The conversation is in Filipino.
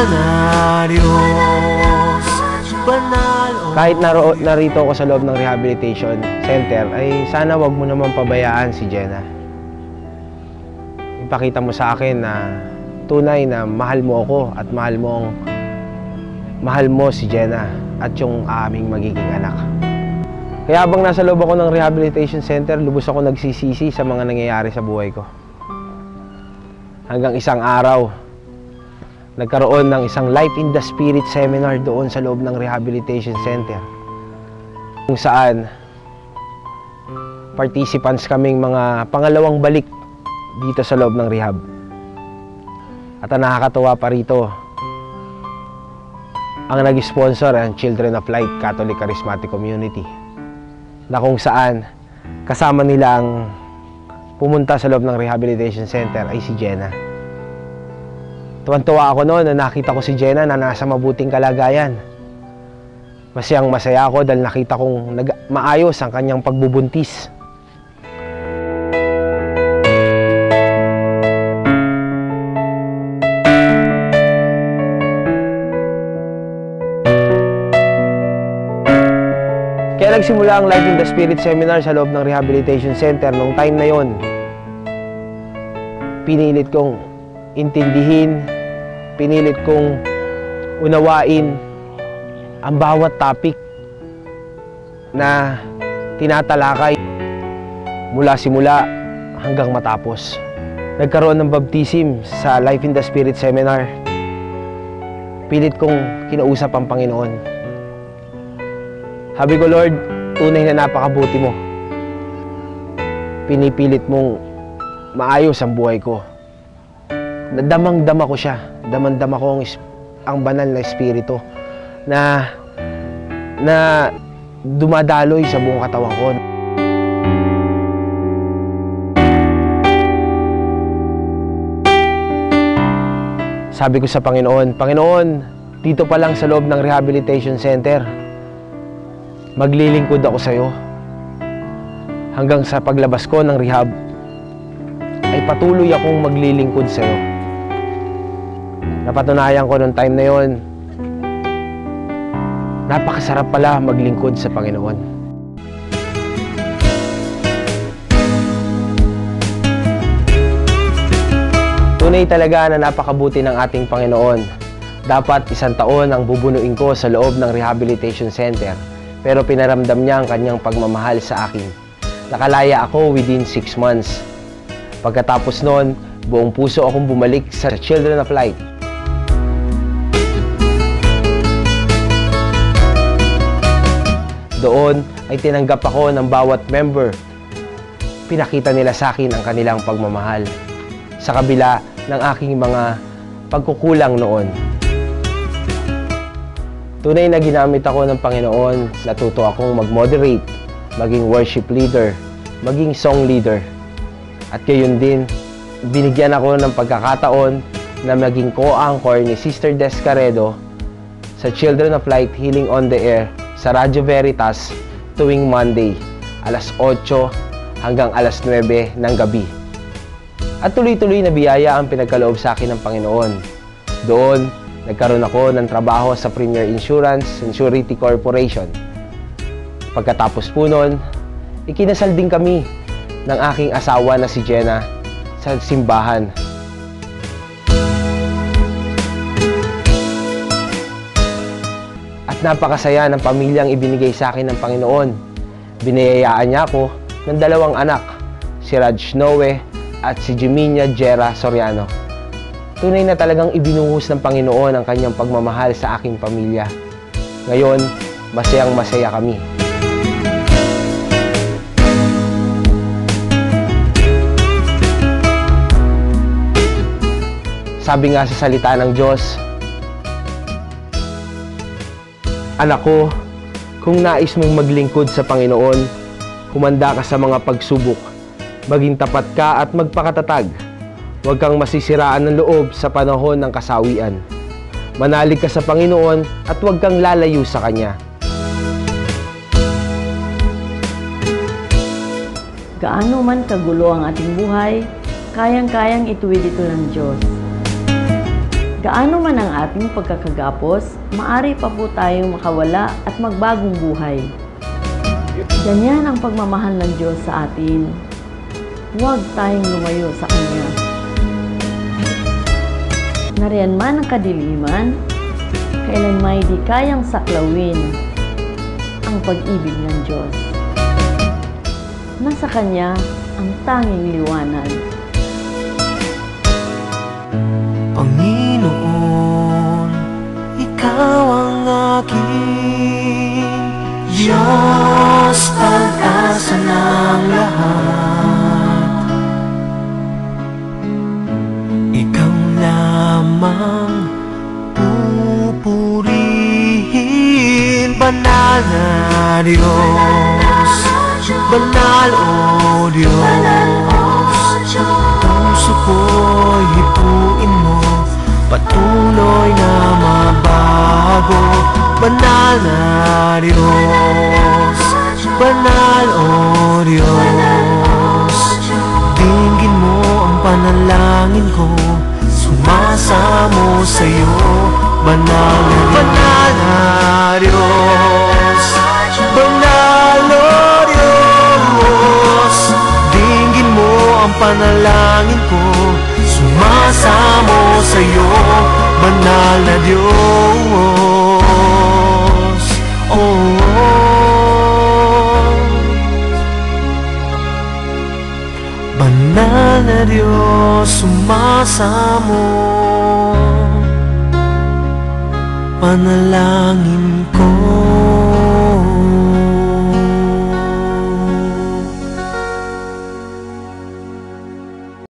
na Diyos, banal. Kahit narito ako sa loob ng rehabilitation center, ay sana wag mo naman pabayaan si Jenna. Ipakita mo sa akin na tunay na mahal mo ako at mahal mo si Jenna at yung aming magiging anak. Kaya habang nasa loob ako ng rehabilitation center, lubos ako nagsisisi sa mga nangyayari sa buhay ko. Hanggang isang araw, nagkaroon ng isang Life in the Spirit seminar doon sa loob ng rehabilitation center. Kung saan, participants kaming mga pangalawang balik dito sa loob ng rehab. At ang nakakatuwa pa rito, ang nag-sponsor ang Children of Light Catholic Charismatic Community, na kung saan kasama nilang pumunta sa loob ng rehabilitation center ay si Jenna. Tuwan-tuwa ako noon na nakita ko si Jenna na nasa mabuting kalagayan. Masayang masaya ako dahil nakita kong maayos ang kanyang pagbubuntis. Kaya nagsimula ang Life in the Spirit seminar sa loob ng rehabilitation center. Nung time na yon, pinilit kong intindihin, pinilit kong unawain ang bawat topic na tinatalakay mula simula hanggang matapos. Nagkaroon ng baptism sa Life in the Spirit seminar. Pilit kong kinausap ang Panginoon. Sabi ko, Lord, tunay na napakabuti mo. Pinipilit mong maayos ang buhay ko. Nadamang-dama ko siya. Damang-dama ko ang banal na espiritu na dumadaloy sa buong katawan ko. Sabi ko sa Panginoon, Panginoon, dito pa lang sa loob ng rehabilitation center, maglilingkod ako sa iyo. Hanggang sa paglabas ko ng rehab, ay patuloy akong maglilingkod sa iyo. Napatunayan ko noong time na yon, napakasarap pala maglingkod sa Panginoon. Tunay talaga na napakabuti ng ating Panginoon. Dapat 1 taon ang bubunuin ko sa loob ng rehabilitation center. Pero pinaramdam niya ang kanyang pagmamahal sa akin. Nakalaya ako within 6 months. Pagkatapos noon, buong puso akong bumalik sa Children of Light. Doon ay tinanggap ako ng bawat member. Pinakita nila sa akin ang kanilang pagmamahal sa kabila ng aking mga pagkukulang noon. Tunay na ginamit ako ng Panginoon. Natuto akong mag-moderate, maging worship leader, maging song leader. At gayon din, binigyan ako ng pagkakataon na maging co-anchor ni Sister Descaredo sa Children of Light Healing on the Air sa Radyo Veritas tuwing Monday, alas 8 hanggang alas 9 ng gabi. At tuloy-tuloy na biyaya ang pinagkaloob sa akin ng Panginoon. Doon, nagkaroon ako ng trabaho sa Premier Insurance and Surety Corporation. Pagkatapos po nun, ikinasal din kami ng aking asawa na si Jenna sa simbahan. At napakasaya ng pamilyang ibinigay sa akin ng Panginoon. Biniyayaan niya ako ng 2 anak, si Raj Noe at si Jiminia Jera Soriano. Tunay na talagang ibinuhos ng Panginoon ang kanyang pagmamahal sa aking pamilya. Ngayon, masayang-masaya kami. Sabi nga sa salita ng Diyos, anak ko, kung nais mong maglingkod sa Panginoon, humanda ka sa mga pagsubok, maging tapat ka at magpakatatag. Huwag kang masisiraan ng loob sa panahon ng kasawian. Manalig ka sa Panginoon at huwag kang lalayo sa Kanya. Gaano man kagulo ang ating buhay, kayang-kayang ituwid ito ng Diyos. Gaano man ang ating pagkakagapos, maari pa po tayong makawala at magbagong buhay. Ganyan ang pagmamahal ng Diyos sa atin. Huwag tayong lumayo sa Kanya. Nariyan man ang kadiliman, kailan may di kayang saklawin ang pag-ibig ng Diyos. Nasa Kanya ang tanging liwanag. Panginoon, Ikaw ang aking Diyos, pag-asa ng lahat. Ikaw lamang pupurihin, banal na Diyos, banal o Diyos. Puso ko'y hipuin mo, patuloy na mabago. Banal na Diyos, banal o Diyos. Dinggin mo ang panalangin ko, sumasamo sa'yo. Banal na Diyos, banal o Diyos. Dinggin mo ang panalangin ko, sumasamo sa'yo. Banal na Diyos, banal na Diyos, sumasamo. Panalangin ko.